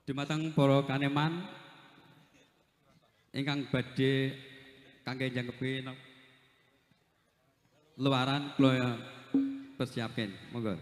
Dumateng para kaneman ingkang badhe kangge jangkepi luaran kula persiapkan, monggo.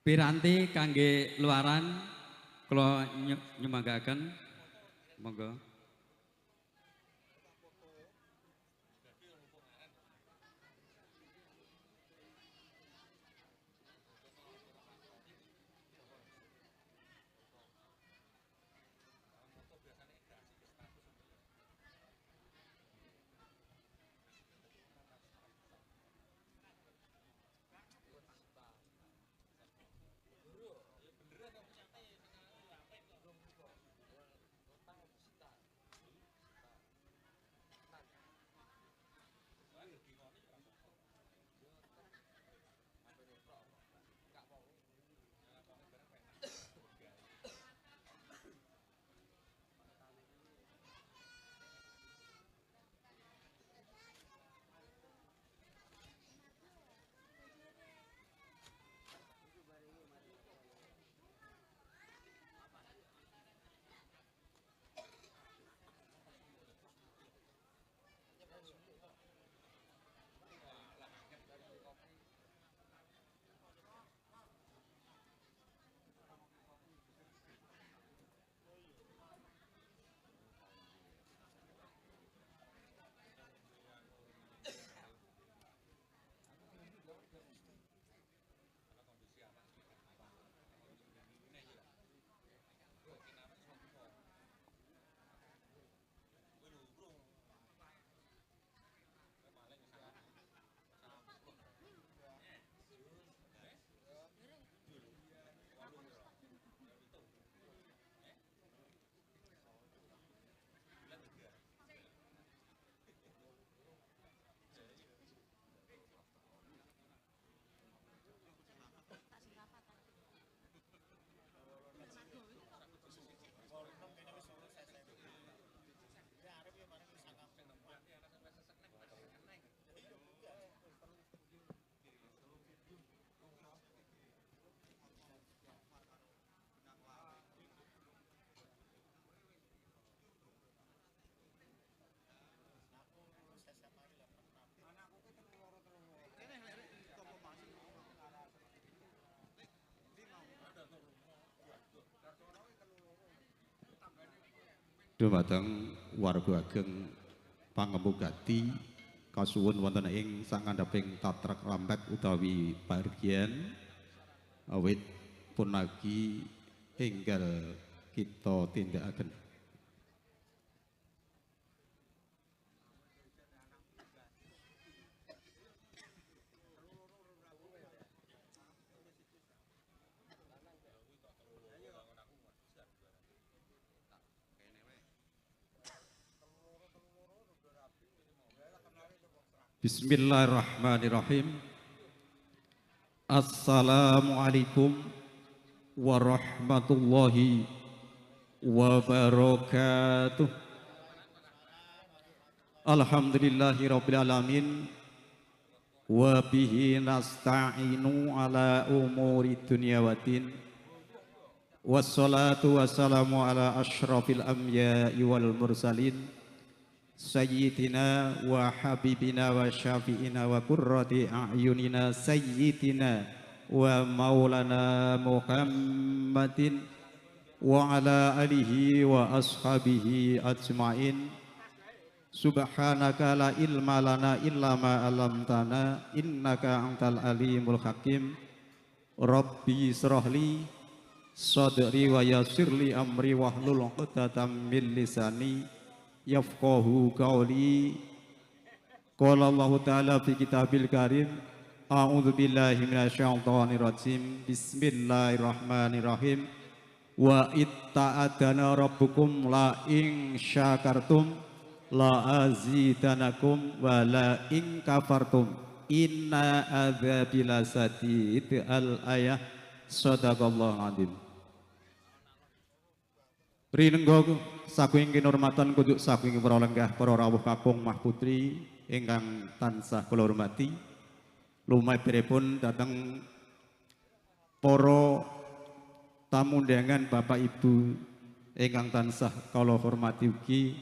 Piranti kangge luaran kula nyemanggaken, monggo. Dumateng warga ageng pangemugati kasuwun wonten ing sangandhaping tatrek lampet utawi pahargyan awit punagi enggal kita tindakaken. Bismillahirrahmanirrahim. Assalamualaikum warahmatullahi wabarakatuh. Alhamdulillahirabbil alamin wa bihi nasta'inu ala umuri dunya waddin. Wassalatu wassalamu ala asyrafil anbiya'i wal mursalin Sayyidina wa habibina wa syafi'ina wa qurrati a'yunina Sayyidina wa maulana Muhammadin wa ala alihi wa ashabihi ajma'in. Subhanaka la ilma lana illa ma 'allamtana innaka antal alimul hakim. Rabbi israhli sadri wa yassirli amri wahlul 'uqdatam min lisani yafqahu qawli. Qala Allah Ta'ala fi kitabil karim, a'udzu billahi minasyaitonir rajim. Bismillahirrahmanirrahim. wa itta'adana rabbukum la in syakartum la azidanakum wa la in kafartum inna adzabi lasadid. Al ayah. Shadaqallahu adzim. Rinenggo saking kinurmatan kuduk saking para lenggah para rawuh kakung mah putri ingkang tansah kula hormati. Lumampiripun dhateng para tamu undangan Bapak Ibu ingkang tansah kula hormati ugi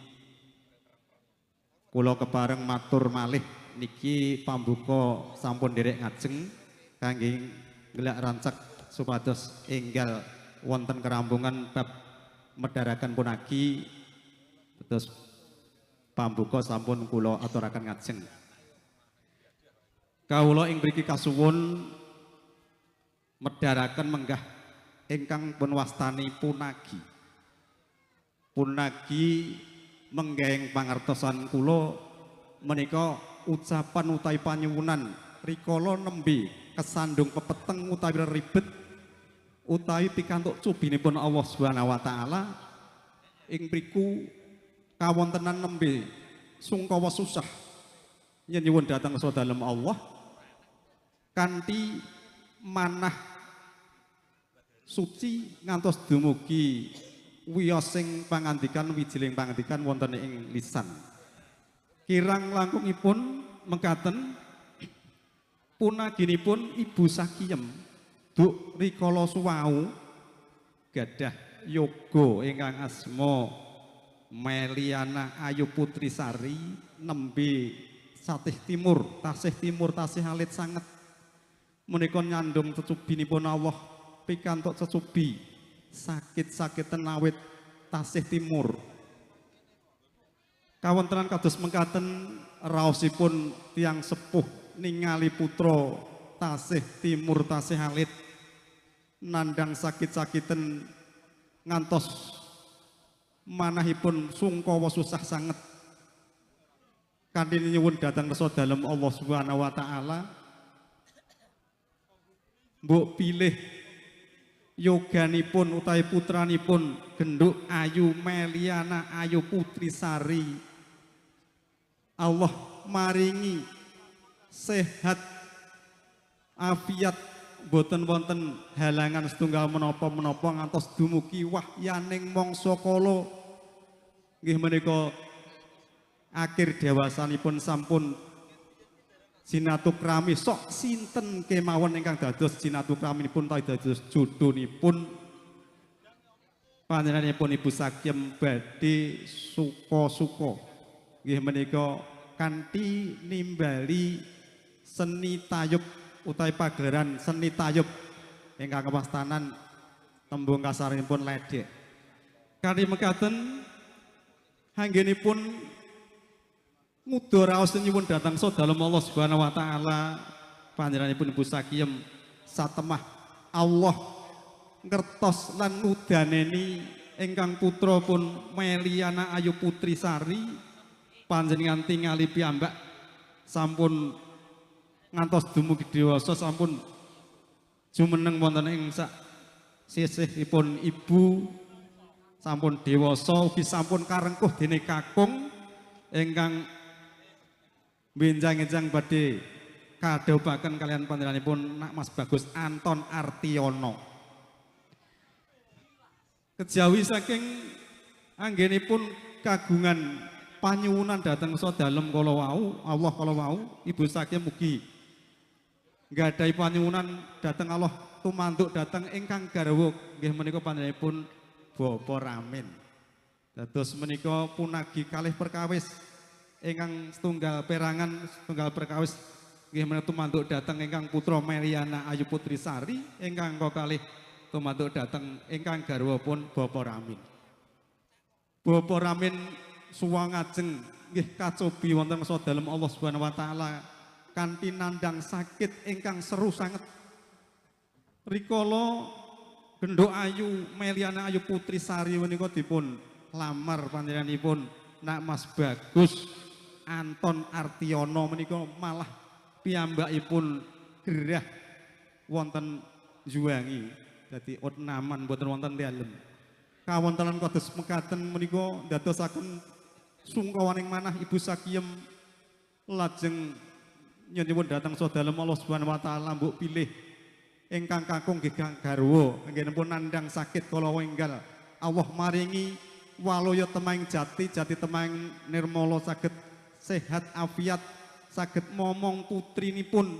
kula kepareng matur malih niki pambuka sampun nderek ngajeng kangge ngelak rancak supados enggal wonten kerampungan bab medharaken punaki terus pambuka sampun kula aturaken ngajeng. Kawula ing mriki kasuwun medharaken menggah ingkang pun wastani punagi. Punagi menggaeng pangertosan kula menika ucapan utawi panyuwunan rikala nembe kesandung pepeteng utawi ribet utawi pikantuk cubinipun Allah Subhanahu wa taala ing mriku kawontenan nembe sungkawa susah nyuwun dhateng sadalem Allah kanthi manah suci ngantos dumugi wiyosing pangandikan wijiling pangandikan wonten ing lisan. Kirang langkungipun mekaten punaginipun Ibu Sakiem duk rikala suwau gadah yoga ingkang asma Meliana Ayu Putri Sari nembe satih timur tasih alit sanget menika nyandung cecubinipun Allah pikantuk cecubi sakit-sakiten awit tasih timur. Kawontenan kados mekaten raosipun tiyang sepuh ningali putra tasih timur tasih alit nandang sakit-sakiten ngantos manahipun sungkawa susah sanget kanthi nyuwun dhateng resa dalem Allah Subhanahu wa taala mbok pilih yoganipun utawi putranipun Genduk Ayu Meliana Ayu Putri Sari Allah maringi sehat afiat boten wonten halangan setunggal menapa-menapa ngantos dumugi wahyaning mangsa kala nggih menika akhir dewasanipun sampun sinatukrami sok sinten kemawon ingkang dados sinatukraminipun ta dados jodhonipun panjenenganipun Ibu Sakiem badhe suka-suka nggih menika kanthi nimbali seni tayub utawi pagelaran seni tayub ingkang kepastanan tembung kasaranipun ledek. Kanthi mekaten anggenipun ngudur raos nyuwun dhateng sadalem Allah Subhanahu wa taala panjenenganipun Ibu Sakiem satemah Allah ngertos lan nudaneni ingkang putra pun Meliana Ayu Putri Sari panjenengan tingali piyambak sampun ngantos dumugi dewasa sampun jumeneng wonten ing sak sisihipun ibu sampun dewasa ugi sampun karengkuh dene kakung ingkang benjang-enjang badhe kadhaupaken kalian panjenenganipun Nak Mas Bagus Anton Artiono. Kejawi saking anggenipun kagungan panyuwunan dhateng sadalem kala wau Allah kala wau Ibu Sakiem mugi nggadahi panyuwunan dhateng Allah tumantuk dhateng ingkang garwa nggih menika panjenenganipun Bapa Ramin. Dados menika punagi kalih perkawis ingkang setunggal perangan setunggal perkawis nggih menika tumantuk dhateng ingkang putra Meliana Ayu Putri Sari ingkang kalih tumantuk dhateng ingkang garwapun Bapa Ramin. Bapa Ramin suwa ngajeng nggih kacobi wonten sadalem Allah Subhanahu wa taala kanthi nandang sakit ingkang seru sanget. Rikala Genduk Ayu Meliana Ayu Putri Sari menika dipun lamar panjenenganipun Nak Mas Bagus Anton Artiono menika malah piyambakipun gerah wonten juwangi. Dadi naman boten wonten dalem. Kawontenan kados mekaten menika ndadosaken sungkawaning manah Ibu Sakiem lajeng nyuwun dhateng sadalem Allah Subhanahu wa taala mbok pilih ingkang kakung nggih garwa anggenipun nandhang sakit kala wenggal. Allah maringi walaya temahing jati temahing nirmala saged sehat afiat saged momong putrinipun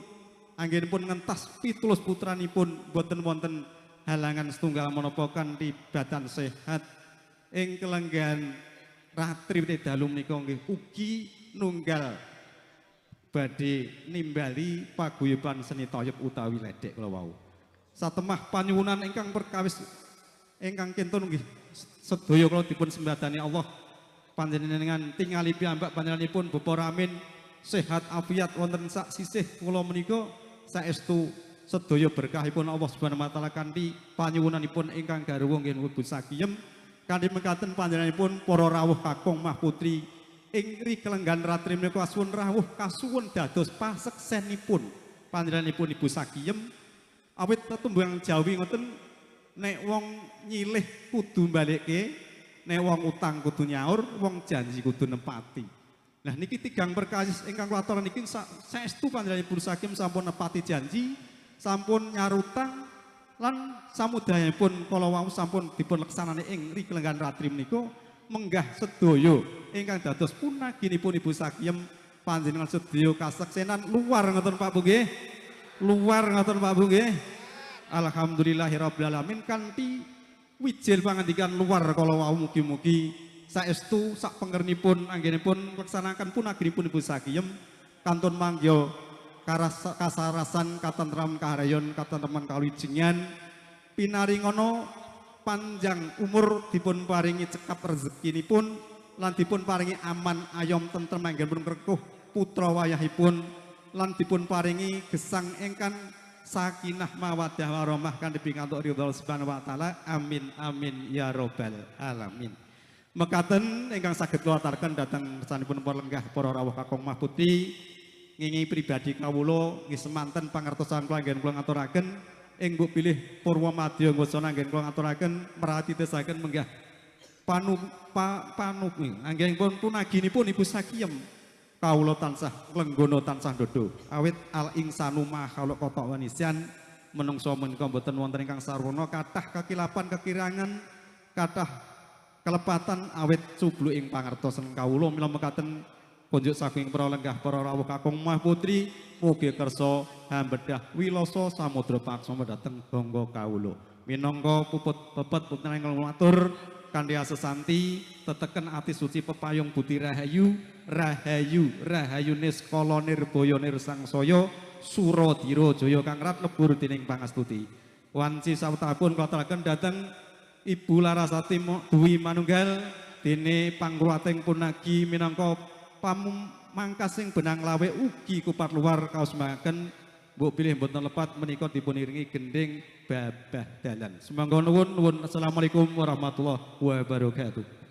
anggenipun ngentas 17 putranipun boten wonten halangan setunggal menapa kanthi badan sehat ing kelenggan ratri dalu menika nggih ugi nunggal badhe nimbali paguyuban seni toyeb utawi ledek kala wau. Satemah panyuwunan ingkang perkawis ingkang kinten nggih sedaya kula dipun sembadani Allah panjenengan tingali piyambak panjenenganipun Bapak Ramin sehat afiat wonten sak sisih kula menika saestu sedaya berkahipun Allah Subhanahu wa taala kanthi panyuwunanipun ingkang garwa nggih Ibu Sakiem kanthi mekaten panjenenganipun para rawuh kakung Mah Putri ing kelenggan ratri menika kasuwun rawuh kasuwun dados paseksenipun panjenenganipun Ibu Sakiem awit tetumbang Jawi ngoten nek wong nyilih kudu balikke nek wong utang kudu nyaur wong janji kudu nepati. Nah niki tigang perkawis ingkang kula aturaken niki saestu panjenenganipun Sakiem sampun nepati janji sampun nyarutang lan samudayanipun kala wau sampun dipun leksanani ing kelenggan ratri menika menggah sedaya ingkang dados punaginipun Ibu Sakiem panjenengan sedaya kaseksenan luar ngoten Pak Bu nggih. Luar ngoten Pak Bu nggih. Alhamdulillahirabbil alamin kanthi wijil pangandikan luar kala wau mugi-mugi saestu sak pengernipun anggenipun laksanaken punaginipun Ibu Sakiem kantun manggya kasarasan katentram kaharayon katentreman kalujengan pinaringono panjang umur dipun paringi cekap rezekinipun lan dipun paringi aman ayom tentrem anggenipun rekuh putra wayahipun lan dipun paringi gesang ingkang sakinah mawaddah warahmah kanthi pikantuk ridho Allah Subhanahu wa taala amin amin ya rabbal alamin. Mekaten ingkang saged kula aturaken dhateng sanipun para lenggah para rawuh kakung Mah Putri ngingi pribadi kawula nggih semanten pangertosan kula anggen kula ngaturaken ing mbok pilih Purwamadya ngosana anggen kula ngaturaken merati tesaken menggah anggenipun punaginipun Ibu Sakiem kawula tansah lenggana tansah dodo awit al insanu ma khalaq qata wanisyan menungso menika mboten wonten ingkang sarwana kathah kekilapan kekirangan kathah kelepatan awit cubluk ing pangertosan kawula mila mekaten kunjuk saking para lenggah para rawuh kakung Mah Putri mugi kersa hambedah wilasa samudra paksama dhateng bangga kawula minangka puput pepet putra ingkang matur kanthi asesanti teteken ati suci pepayung budi rahayu rahayu rahayune skala nirbaya nirsangsaya suradira jaya kang rat lebur dening pangastuti wanci sawetahipun kula aturaken dhateng Ibu Larasati Dwi manunggal dene pangruwating punagi minangka pamangkasing benang lawe ugi kupat luar kaosmaken mbok pilih mboten lepat menika dipun iringi gending babah dalan. Sumangga nuwun. Assalamualaikum warahmatullahi wabarakatuh.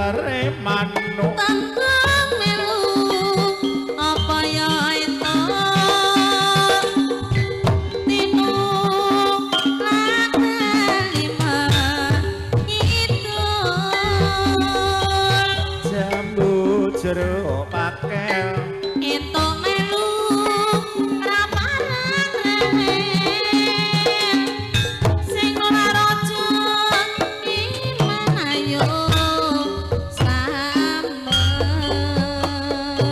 kare manuk tangkang melu apa ya itu tinu lima itu jambu jeruk pakel itu melu raparang remen sing ora raja iman ayo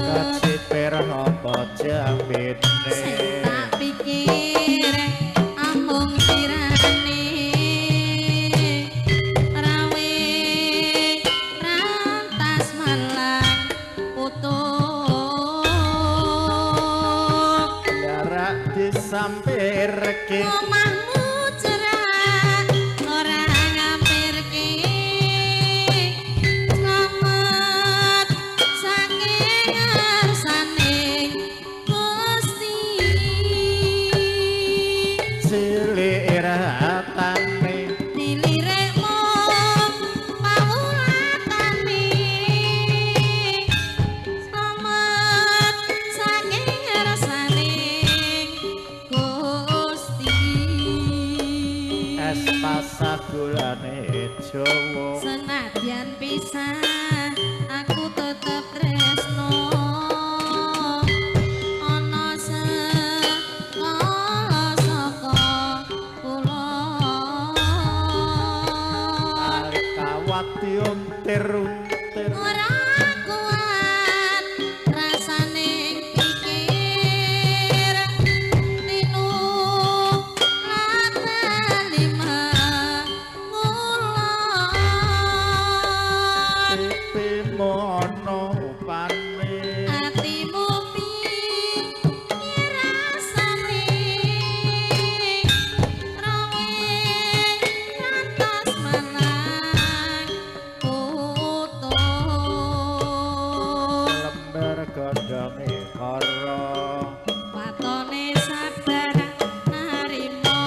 kaciper apa jambene sing tak pikir amung sirane rawe rantas malang utuh jarak disampirke omahmu cerak ora ngampirke selamat saking ngarsaning Gusti cilik ratane dilirikmu pawulatane selamat saking ngarsaning Gusti es pasagulane Jawa senadyan pisah aku tetep tresno ana sekala saka kula kawati untir-untir ora kuat rasane pikir tinu lata lima ngulon pipi mono upane atimu piye rasane rawe ngantos malang utuh lembar godhonge kara watone sabar narimo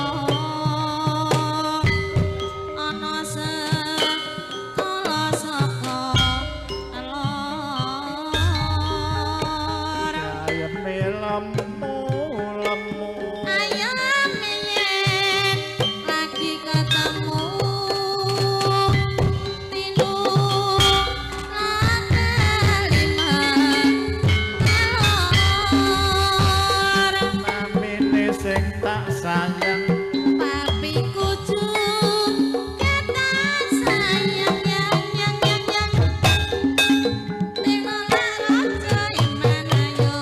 ana sekala saka lor ayeme lemu ayo menyet lagi ketemu tinu lata lima lor namine sing tak sayang papi kucing kata sayang yang tino raja iman ayo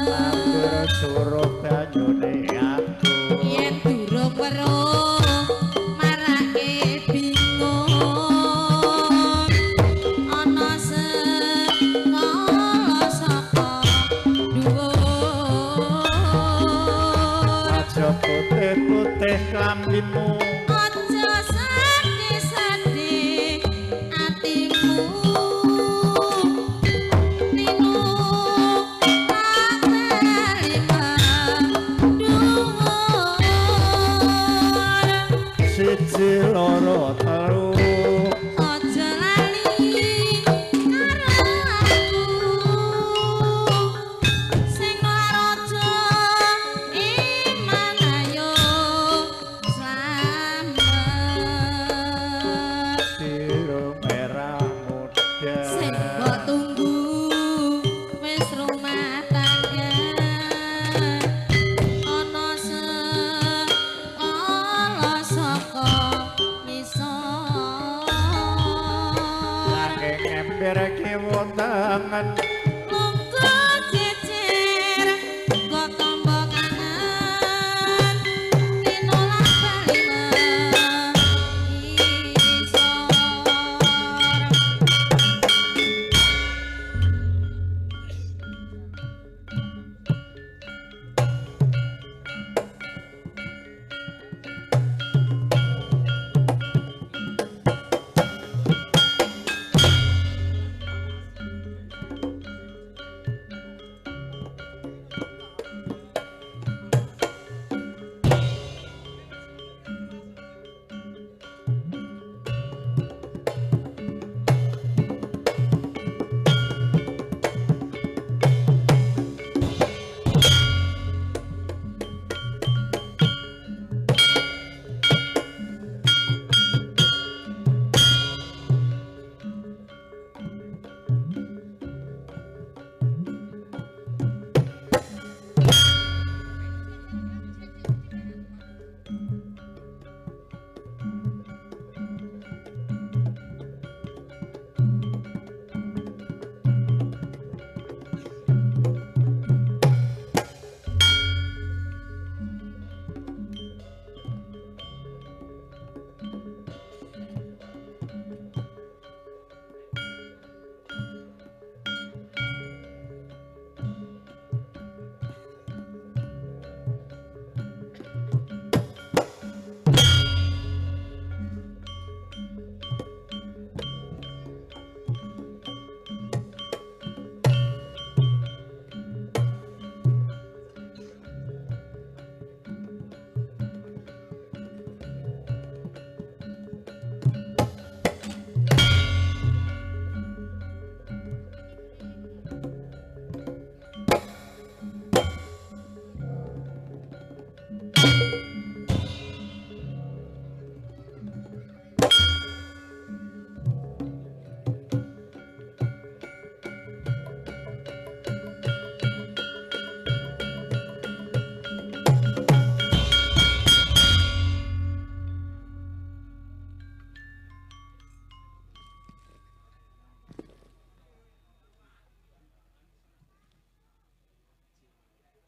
nandur suruh banyune aku yen durung weruh marake bingung ana sekala saka dhuwur aja putih-putih klambimu aja sedih-sedih atimu tinu lima dhuwur siji loro telu aja lali karo aku sing raja iman ayo slamet biru merah muda sing mbok tunggu wis rumah tangga ana sekala saka ngisor saking ember kiwotangan